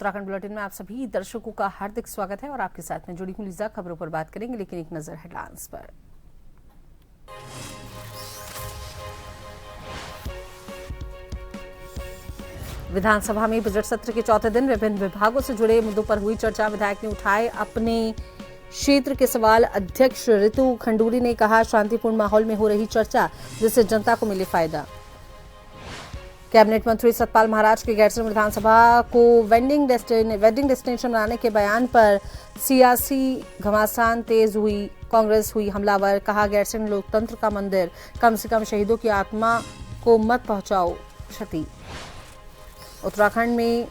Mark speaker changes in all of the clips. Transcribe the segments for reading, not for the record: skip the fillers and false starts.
Speaker 1: Uttarakhand bulletin में आप सभी दर्शकों का हार्दिक स्वागत है और आपके साथ में जुड़ी हूं लीजा। खबरों पर बात करेंगे, लेकिन एक नजर हेडलाइंस पर। विधानसभा में बजट सत्र के चौथे दिन विभिन्न विभागों से जुड़े मुद्दों पर हुई चर्चा। विधायक ने उठाए अपने क्षेत्र के सवाल। अध्यक्ष ऋतु खंडूरी ने कहा, शांतिपूर्ण माहौल में हो रही चर्चा जिससे जनता को मिले फायदा। कैबिनेट मंत्री सतपाल महाराज के गैरसैंण विधानसभा को वेडिंग डेस्टिनेशन बनाने के बयान पर सियासी घमासान तेज हुई। कांग्रेस हुई हमलावर। कहा, गैरसैंण लोकतंत्र का मंदिर, कम से कम शहीदों की आत्मा को मत पहुंचाओ क्षति। उत्तराखंड में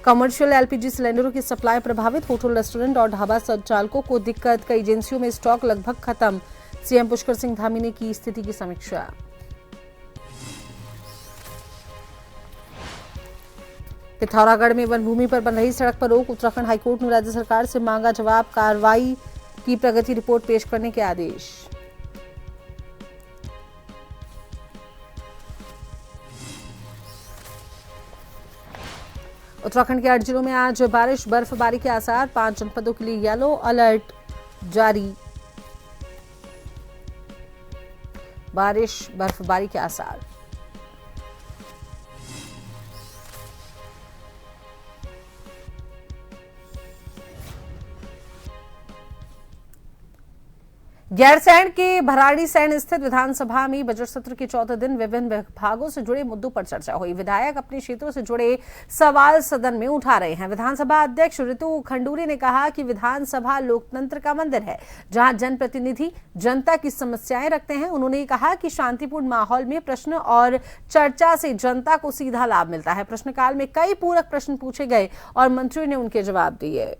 Speaker 1: कमर्शियल एलपीजी सिलेंडरों की सप्लाई प्रभावित। होटल, रेस्टोरेंट और ढाबा संचालकों को दिक्कत। कई एजेंसियों में स्टॉक लगभग खत्म। सीएम पुष्कर सिंह धामी ने की स्थिति की समीक्षा। पिथौरागढ़ में वन भूमि पर बन रही सड़क पर रोक। उत्तराखंड हाईकोर्ट ने राज्य सरकार से मांगा जवाब। कार्रवाई की प्रगति रिपोर्ट पेश करने के आदेश। उत्तराखंड के 8 जिलों में आज बारिश, बर्फबारी के आसार। 5 जनपदों के लिए येलो अलर्ट जारी। बारिश, बर्फबारी के आसार। गैरसैंण के भराड़ीसैंण स्थित विधानसभा में बजट सत्र के चौथे दिन विभिन्न विभागों से जुड़े मुद्दों पर चर्चा हुई। विधायक अपने क्षेत्रों से जुड़े सवाल सदन में उठा रहे हैं। विधानसभा अध्यक्ष ऋतु खंडूरी ने कहा कि विधानसभा लोकतंत्र का मंदिर है, जहां जनप्रतिनिधि जनता की समस्याएं रखते हैं। उन्होंने कहा कि शांतिपूर्ण माहौल में प्रश्न और चर्चा से जनता को सीधा लाभ मिलता है। प्रश्नकाल में कई पूरक प्रश्न पूछे गए और मंत्रियों ने उनके जवाब दिए।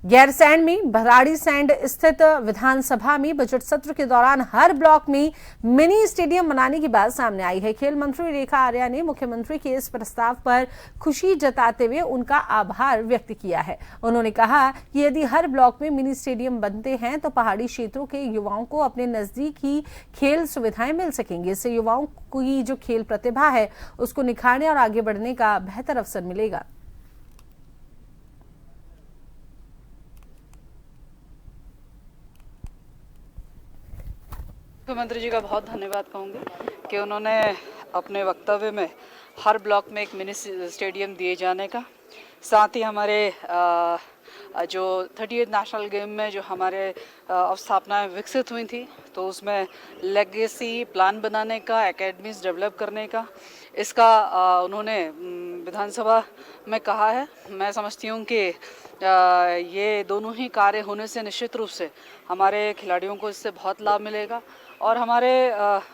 Speaker 1: गैरसैंण में भराड़ीसैंण स्थित विधानसभा में बजट सत्र के दौरान हर ब्लॉक में मिनी स्टेडियम बनाने की बात सामने आई है। खेल मंत्री रेखा आर्या ने मुख्यमंत्री के इस प्रस्ताव पर खुशी जताते हुए उनका आभार व्यक्त किया है। उन्होंने कहा कि यदि हर ब्लॉक में मिनी स्टेडियम बनते हैं तो पहाड़ी क्षेत्रों के युवाओं को अपने नजदीक ही खेल सुविधाएं मिल सकेंगी। इससे युवाओं की जो खेल प्रतिभा है उसको निखारने और आगे बढ़ने का बेहतर अवसर मिलेगा।
Speaker 2: मुख्यमंत्री जी का बहुत धन्यवाद कहूँगी कि उन्होंने अपने वक्तव्य में हर ब्लॉक में एक मिनी स्टेडियम दिए जाने का, साथ ही हमारे जो 38 नेशनल गेम में जो हमारे अवस्थापनाएँ विकसित हुई थी तो उसमें लेगेसी प्लान बनाने का, एकेडमीज डेवलप करने का, इसका उन्होंने विधानसभा में कहा है। मैं समझती हूँ कि ये दोनों ही कार्य होने से निश्चित रूप से हमारे खिलाड़ियों को इससे बहुत लाभ मिलेगा और हमारे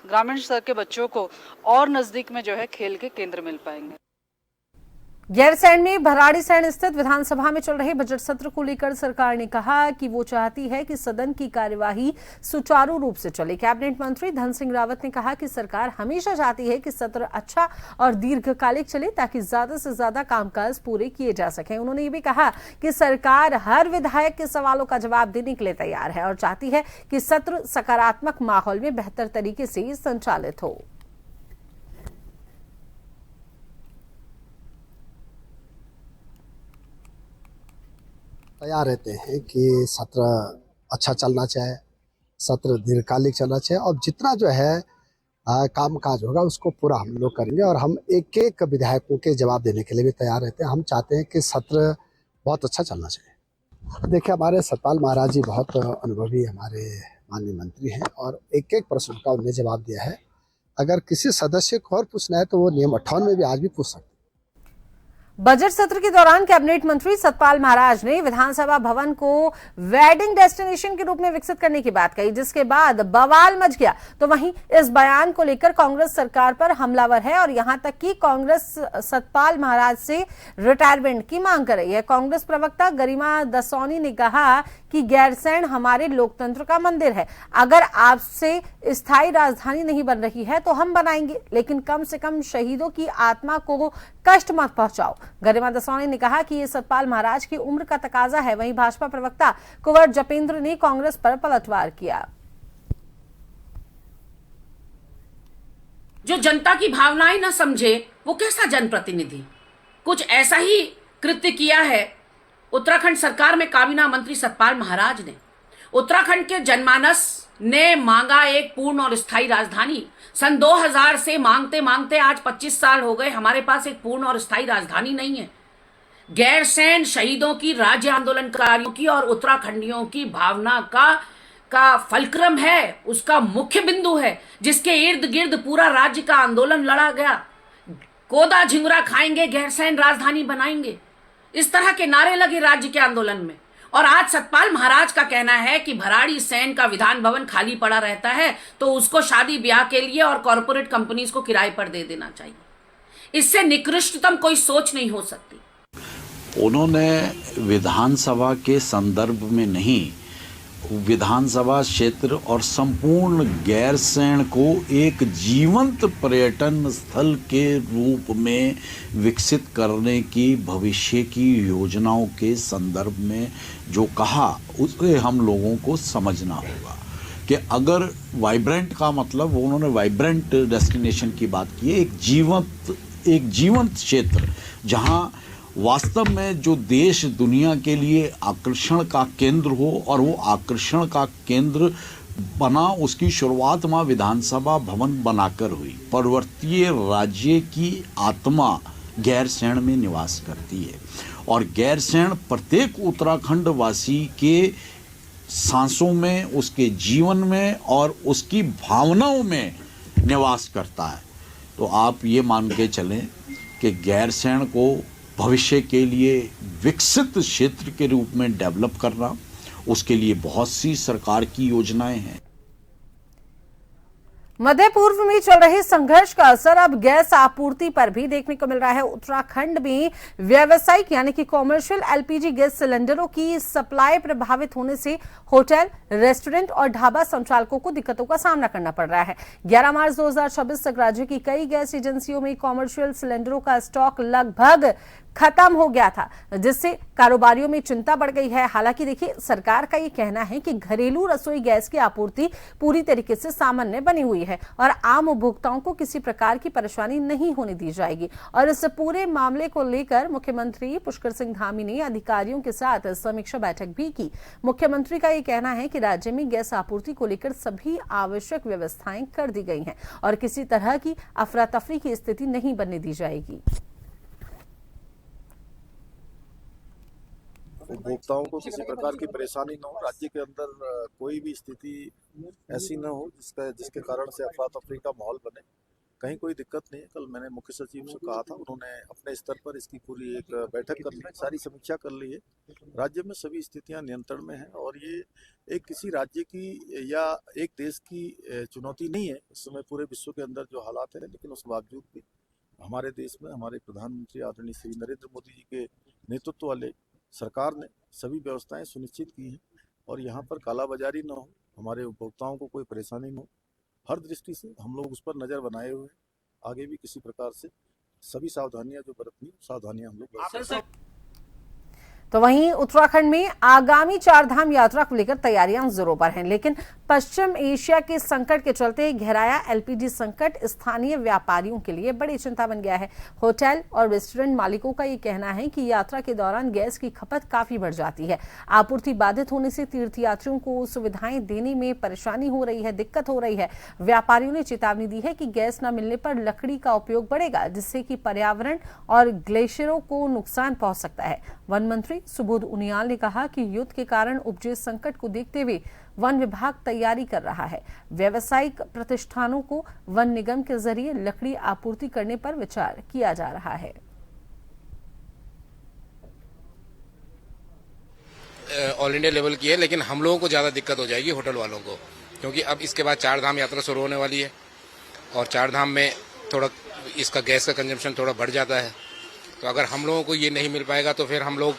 Speaker 2: ग्रामीण स्तर के बच्चों को और नज़दीक में जो है खेल के केंद्र मिल पाएंगे।
Speaker 1: गैरसैंण में भराड़ीसैंण स्थित विधानसभा में चल रहे बजट सत्र को लेकर सरकार ने कहा कि वो चाहती है कि सदन की कार्यवाही सुचारू रूप से चले। कैबिनेट मंत्री धन सिंह रावत ने कहा कि सरकार हमेशा चाहती है कि सत्र अच्छा और दीर्घकालिक चले ताकि ज्यादा से ज्यादा कामकाज पूरे किए जा सके। उन्होंने ये भी कहा कि सरकार हर विधायक के सवालों का जवाब देने के लिए तैयार है और चाहती है कि सत्र सकारात्मक माहौल में बेहतर तरीके से संचालित हो।
Speaker 3: तैयार रहते हैं कि सत्र अच्छा चलना चाहिए, सत्र दीर्घकालिक चलना चाहिए और जितना जो है काम काज होगा उसको पूरा हम लोग करेंगे और हम एक एक विधायकों के जवाब देने के लिए भी तैयार रहते हैं। हम चाहते हैं कि सत्र बहुत अच्छा चलना चाहिए। देखिए, हमारे सतपाल महाराज जी बहुत अनुभवी हमारे माननीय मंत्री हैं और एक एक प्रश्न का उन्हें जवाब दिया है। अगर किसी सदस्य को और पूछना है तो वो नियम 58 में भी आज भी पूछ सकते हैं।
Speaker 1: बजट सत्र के दौरान कैबिनेट मंत्री सतपाल महाराज ने विधानसभा भवन को वेडिंग डेस्टिनेशन के रूप में विकसित करने की बात कही, जिसके बाद बवाल मच गया। तो वहीं इस बयान को लेकर कांग्रेस सरकार पर हमलावर है और यहां तक कि कांग्रेस सतपाल महाराज से रिटायरमेंट की मांग कर रही है। कांग्रेस प्रवक्ता गरिमा दसौनी ने कहा कि गैरसैंण हमारे लोकतंत्र का मंदिर है। अगर आपसे स्थायी राजधानी नहीं बन रही है तो हम बनाएंगे, लेकिन कम से कम शहीदों की आत्मा को कष्ट मत पहुंचाओ। गरिमा दसौनी ने कहा कि ये सतपाल महाराज की उम्र का तकाजा है। वहीं भाजपा प्रवक्ता कुंवर जपेंद्र ने कांग्रेस पर पलटवार किया।
Speaker 4: जो जनता की भावनाएं न समझे वो कैसा जनप्रतिनिधि। कुछ ऐसा ही कृत्य किया है उत्तराखंड सरकार में काबीना मंत्री सतपाल महाराज ने। उत्तराखंड के जनमानस ने मांगा एक पूर्ण और स्थायी राजधानी। सन 2000 से मांगते मांगते आज 25 साल हो गए, हमारे पास एक पूर्ण और स्थायी राजधानी नहीं है। गैरसैंण शहीदों की, राज्य आंदोलनकारियों की और उत्तराखंडियों की भावना का फलक्रम है, उसका मुख्य बिंदु है, जिसके इर्द गिर्द पूरा राज्य का आंदोलन लड़ा गया। कोदा झिंगुरा खाएंगे, गैरसैंण राजधानी बनाएंगे, इस तरह के नारे लगे राज्य के आंदोलन में। और आज सतपाल महाराज का कहना है कि भराड़ी सैन का विधान भवन खाली पड़ा रहता है तो उसको शादी ब्याह के लिए और कॉरपोरेट कंपनीज को किराए पर दे देना चाहिए। इससे निकृष्टतम कोई सोच नहीं हो सकती।
Speaker 5: उन्होंने विधानसभा के संदर्भ में नहीं, विधानसभा क्षेत्र और संपूर्ण गैरसैंण को एक जीवंत पर्यटन स्थल के रूप में विकसित करने की भविष्य की योजनाओं के संदर्भ में जो कहा, उसे हम लोगों को समझना होगा कि अगर वाइब्रेंट का मतलब, उन्होंने वाइब्रेंट डेस्टिनेशन की बात की है, एक जीवंत क्षेत्र जहां वास्तव में जो देश दुनिया के लिए आकर्षण का केंद्र हो, और वो आकर्षण का केंद्र बना, उसकी शुरुआत वहाँ विधानसभा भवन बनाकर हुई। पर्वतीय राज्य की आत्मा गैरसैंण में निवास करती है और गैरसैंण प्रत्येक उत्तराखंड वासी के सांसों में, उसके जीवन में और उसकी भावनाओं में निवास करता है। तो आप ये मान के चलें कि गैरसैंण को भविष्य के लिए विकसित क्षेत्र के रूप में डेवलप करना, उसके लिए बहुत सी सरकार की योजनाएं हैं।
Speaker 1: मध्य पूर्व में चल रहे संघर्ष का असर अब गैस आपूर्ति पर भी देखने को मिल रहा है। उत्तराखंड में व्यावसायिक यानी कि कॉमर्शियल एलपीजी गैस सिलेंडरों की सप्लाई प्रभावित होने से होटल, रेस्टोरेंट और ढाबा संचालकों को दिक्कतों का सामना करना पड़ रहा है। 11 मार्च 2026 तक राज्य की कई गैस एजेंसियों में कॉमर्शियल सिलेंडरों का स्टॉक लगभग खत्म हो गया था, जिससे कारोबारियों में चिंता बढ़ गई है। हालांकि देखिए, सरकार का ये कहना है कि घरेलू रसोई गैस की आपूर्ति पूरी तरीके से सामान्य बनी हुई है और आम उपभोक्ताओं को किसी प्रकार की परेशानी नहीं होने दी जाएगी। और इस पूरे मामले को लेकर मुख्यमंत्री पुष्कर सिंह धामी ने अधिकारियों के साथ समीक्षा बैठक भी की। मुख्यमंत्री का ये कहना है कि राज्य में गैस आपूर्ति को लेकर सभी आवश्यक व्यवस्थाएं कर दी गई हैं और किसी तरह की अफरा तफरी की स्थिति नहीं बनने दी जाएगी।
Speaker 6: उपभोक्ताओं को किसी प्रकार की परेशानी न हो, राज्य के अंदर कोई भी स्थिति ऐसी न हो जिसके कारण से अफरा तफरी का माहौल बने। कहीं कोई दिक्कत नहीं है। कल मैंने मुख्य सचिव से कहा था, उन्होंने अपने स्तर पर इसकी पूरी एक बैठक कर ली, सारी समीक्षा कर ली है। राज्य में सभी स्थितियां नियंत्रण में हैं और ये एक किसी राज्य की या एक देश की चुनौती नहीं है। इस समय पूरे विश्व के अंदर जो हालात है, लेकिन उस बावजूद भी हमारे देश में हमारे प्रधानमंत्री आदरणीय श्री नरेंद्र मोदी जी के नेतृत्व वाले सरकार ने सभी व्यवस्थाएं सुनिश्चित की हैं और यहाँ पर कालाबाजारी न हो, हमारे उपभोक्ताओं को कोई परेशानी न हो। हर दृष्टि से हम लोग उस पर नजर बनाए हुए हैं। आगे भी किसी प्रकार से सभी सावधानियां जो बरतनी, सावधानियां हम लोग बरतें।
Speaker 1: तो वहीं उत्तराखंड में आगामी चारधाम यात्रा को लेकर तैयारियां जोरों पर हैं, लेकिन पश्चिम एशिया के संकट के चलते गहराया एलपीजी संकट स्थानीय व्यापारियों के लिए बड़ी चिंता बन गया है। होटल और रेस्टोरेंट मालिकों का ये कहना है कि यात्रा के दौरान गैस की खपत काफी बढ़ जाती है। आपूर्ति बाधित होने से तीर्थयात्रियों को सुविधाएं देने में परेशानी हो रही है, दिक्कत हो रही है। व्यापारियों ने चेतावनी दी है कि गैस न मिलने पर लकड़ी का उपयोग बढ़ेगा, जिससे कि पर्यावरण और ग्लेशियरों को नुकसान पहुंच सकता है। वन मंत्री सुबोध उनियाल ने कहा कि युद्ध के कारण उपजे संकट को देखते हुए वन विभाग तैयारी कर रहा है। व्यावसायिक प्रतिष्ठानों को वन निगम के जरिए लकड़ी आपूर्ति करने पर विचार किया जा रहा है।
Speaker 7: ऑल इंडिया लेवल की है, लेकिन हम लोगों को ज़्यादा दिक्कत हो जाएगी होटल वालों को, क्योंकि अब इसके बाद चारधाम यात्रा शुरू होने वाली है और चारधाम में थोड़ा इसका गैस का कंजम्पशन थोड़ा बढ़ जाता है। तो अगर हम लोगों को ये नहीं मिल पाएगा तो फिर हम लोग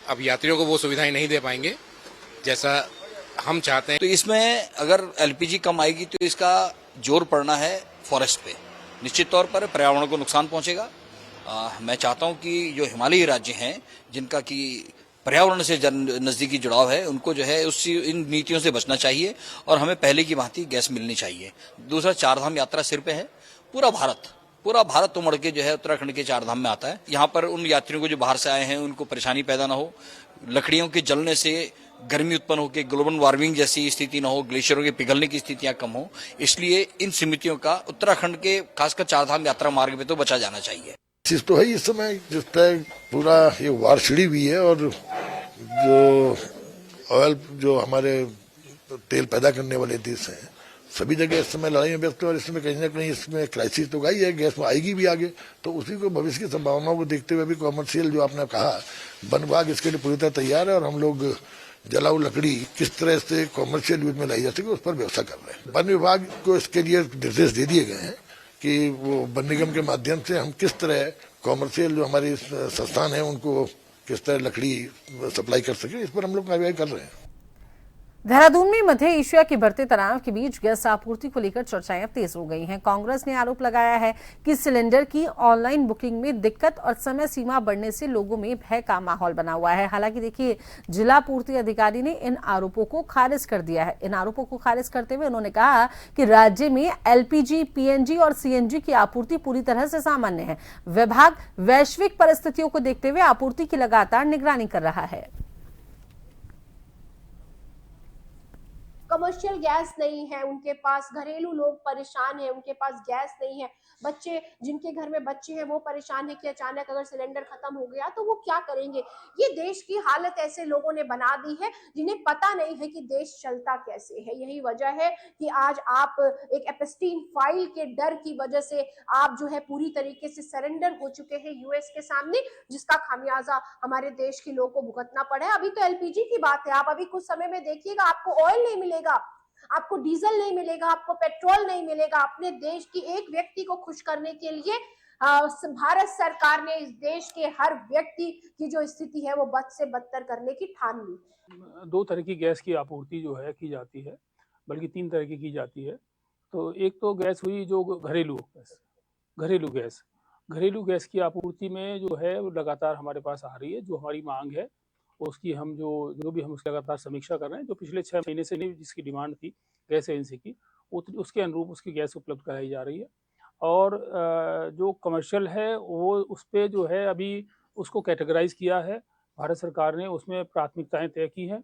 Speaker 7: अब यात्रियों को वो सुविधाएं नहीं दे पाएंगे जैसा हम चाहते हैं।
Speaker 8: तो इसमें अगर एलपीजी कम आएगी तो इसका जोर पड़ना है फॉरेस्ट पे। निश्चित तौर पर पर्यावरण को नुकसान पहुंचेगा मैं चाहता हूं कि जो हिमालयी राज्य हैं जिनका कि पर्यावरण से नजदीकी जुड़ाव है, उनको जो है इन नीतियों से बचना चाहिए और हमें पहले की भांति गैस मिलनी चाहिए। दूसरा, चारधाम यात्रा सिर पे है। पूरा भारत उमड़ के जो है उत्तराखंड के चारधाम में आता है। यहाँ पर उन यात्रियों को जो बाहर से आए हैं उनको परेशानी पैदा ना हो, लकड़ियों के जलने से गर्मी उत्पन्न होकर ग्लोबल वार्मिंग जैसी स्थिति ना हो, ग्लेशियरों के पिघलने की स्थितियां कम हो, इसलिए इन समितियों का उत्तराखंड के खासकर चारधाम यात्रा मार्ग पे तो बचा जाना चाहिए।
Speaker 9: चीज तो है इस समय जिस तरह पूरा ये वार छिड़ी हुई है और जो ऑयल जो हमारे तेल पैदा करने वाले देश हैं सभी जगह इस समय लड़ाई में व्यस्त है और इसमें कहीं ना कहीं इसमें क्राइसिस तो गई है, गैस में आएगी भी आगे। तो उसी को भविष्य की संभावनाओं को देखते हुए भी कॉमर्शियल जो आपने कहा वन विभाग इसके लिए पूरी तरह तैयार है और हम लोग जलाऊ लकड़ी किस तरह से कॉमर्शियल यूज में लाई जा सके उस पर व्यवस्था कर रहे हैं। वन विभाग को इसके लिए निर्देश दे दिए गए हैं कि वो वन निगम के माध्यम से हम किस तरह कॉमर्शियल जो हमारे संस्थान है उनको किस तरह लकड़ी सप्लाई कर सके, इस पर हम लोग कार्यवाही कर रहे हैं।
Speaker 1: देहरादून में मध्य एशिया के बढ़ते तनाव के बीच गैस आपूर्ति को लेकर चर्चाएं अब तेज हो गई हैं। कांग्रेस ने आरोप लगाया है कि सिलेंडर की ऑनलाइन बुकिंग में दिक्कत और समय सीमा बढ़ने से लोगों में भय का माहौल बना हुआ है। हालांकि देखिए, जिला पूर्ति अधिकारी ने इन आरोपों को खारिज कर दिया है। इन आरोपों को खारिज करते हुए उन्होंने कहा कि राज्य में एलपीजी, पीएनजी और सीएनजी की आपूर्ति पूरी तरह से सामान्य है। विभाग वैश्विक परिस्थितियों को देखते हुए आपूर्ति की लगातार निगरानी कर रहा है।
Speaker 10: कमर्शियल गैस नहीं है उनके पास, घरेलू लोग परेशान हैं, उनके पास गैस नहीं है, बच्चे जिनके घर में बच्चे हैं वो परेशान है कि अचानक अगर सिलेंडर खत्म हो गया तो वो क्या करेंगे। ये देश की हालत ऐसे लोगों ने बना दी है जिन्हें पता नहीं है कि देश चलता कैसे है। यही वजह है कि आज आप एक एपस्टीन फाइल के डर की वजह से आप जो है पूरी तरीके से सरेंडर हो चुके हैं यूएस के सामने, जिसका खामियाजा हमारे देश के लोगों को भुगतना पड़ा है। अभी तो एलपीजी की बात है, आप अभी कुछ समय में देखिएगा आपको ऑयल नहीं मिलेगा, आपको डीजल नहीं मिलेगा, आपको पेट्रोल नहीं मिलेगा। अपने देश की एक व्यक्ति को खुश करने के लिए भारत सरकार ने इस देश के हर व्यक्ति की जो स्थिति है वो बद से बदतर करने की ठान ली।
Speaker 11: 2 तरह की गैस की आपूर्ति जो है की जाती है, बल्कि 3 तरह की जाती है। तो एक तो गैस हुई जो घरेलू गैस की आपूर्ति में जो है वो लगातार हमारे पास आ रही है। जो हमारी मांग है उसकी हम जो भी हम उसकी लगातार समीक्षा कर रहे हैं। जो पिछले 6 महीने से नहीं जिसकी डिमांड थी गैस एजेंसी की, उसके अनुरूप उसकी गैस उपलब्ध कराई जा रही है। और जो कमर्शियल है वो उस पर जो है अभी उसको कैटेगराइज किया है भारत सरकार ने, उसमें प्राथमिकताएं तय की हैं।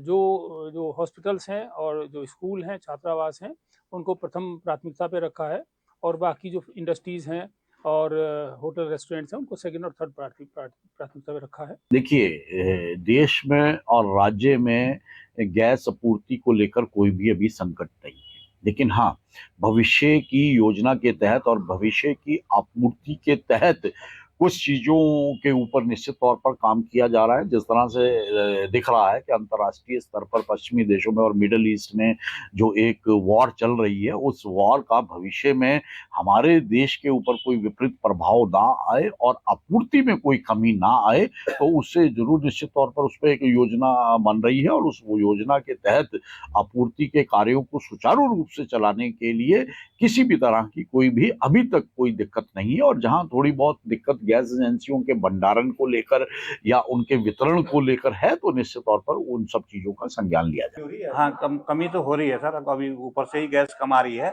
Speaker 11: जो हॉस्पिटल्स हैं और जो स्कूल हैं, छात्रावास हैं, उनको प्रथम प्राथमिकता पे रखा है और बाकी जो इंडस्ट्रीज़ हैं और होटल रेस्टोरेंट्स हैं उनको सेकंड और थर्ड प्राथमिकता पे रखा है।
Speaker 5: देखिए, देश में और राज्य में गैस आपूर्ति को लेकर कोई भी अभी संकट नहीं है, लेकिन हाँ, भविष्य की योजना के तहत और भविष्य की आपूर्ति के तहत कुछ चीजों के ऊपर निश्चित तौर पर काम किया जा रहा है। जिस तरह से दिख रहा है कि अंतर्राष्ट्रीय स्तर पर पश्चिमी देशों में और मिडिल ईस्ट में जो एक वॉर चल रही है, उस वॉर का भविष्य में हमारे देश के ऊपर कोई विपरीत प्रभाव ना आए और आपूर्ति में कोई कमी ना आए, तो उससे जरूर निश्चित तौर पर उस पर एक योजना बन रही है और उस योजना के तहत आपूर्ति के कार्यों को सुचारू रूप से चलाने के लिए किसी भी तरह की कोई भी अभी तक कोई दिक्कत नहीं है। और जहां थोड़ी बहुत दिक्कत गैस एजेंसियों के भंडारण को लेकर या उनके वितरण को लेकर है, तो निश्चित तौर पर उन सब चीजों का संज्ञान लिया जाए।
Speaker 12: हाँ, कमी तो हो रही है सर। अभी ऊपर से ही गैस कम आ रही है।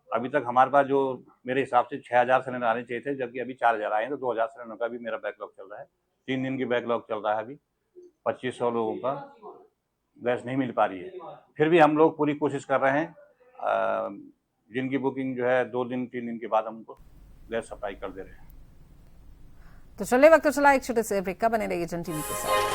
Speaker 12: अभी तक हमारे पास जो मेरे हिसाब से 6000 सिलेंडर आने चाहिए थे, जबकि अभी 4000 आए हैं, तो 2000 सिलेंडर का भी मेरा बैकलॉग चल रहा है। 3 दिन की बैकलॉग चल रहा है। अभी 2500 लोगों का गैस नहीं मिल पा रही है। फिर भी हम लोग पूरी कोशिश कर रहे हैं। जिनकी बुकिंग जो है 2 दिन 3 दिन के बाद हम उनको गैस सप्लाई कर दे रहे हैं।
Speaker 1: तो चले वक्त चला एक छोटे से ब्रेक का, बने रहिए जन टीवी के साथ।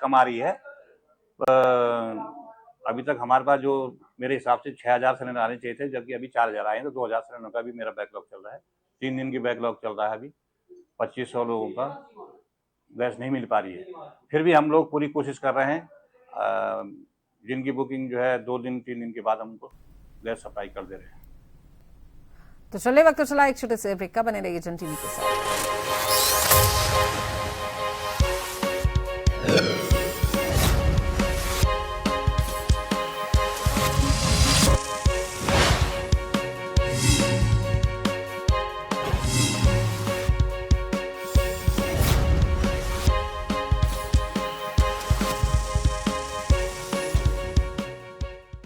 Speaker 12: कम आ रही है। अभी तक हमारे पास जो मेरे हिसाब से 6000 सिलेंडर आने चाहिए थे, जबकि अभी 4000 आए हैं, तो 2000 सिलेंडर का भी मेरा बैकलॉग चल रहा है। 3 दिन की बैकलॉग चल रहा है। अभी 2500 लोगों का गैस नहीं मिल पा रही है। फिर भी हम लोग पूरी कोशिश कर रहे हैं। जिनकी बुकिंग जो है 2 दिन 3 दिन के बाद हम उनको गैस सप्लाई कर दे रहे हैं।
Speaker 1: तो चले वक्त तो चला एक छोटे से ब्रेक का, बने रहिए जन टीवी के साथ।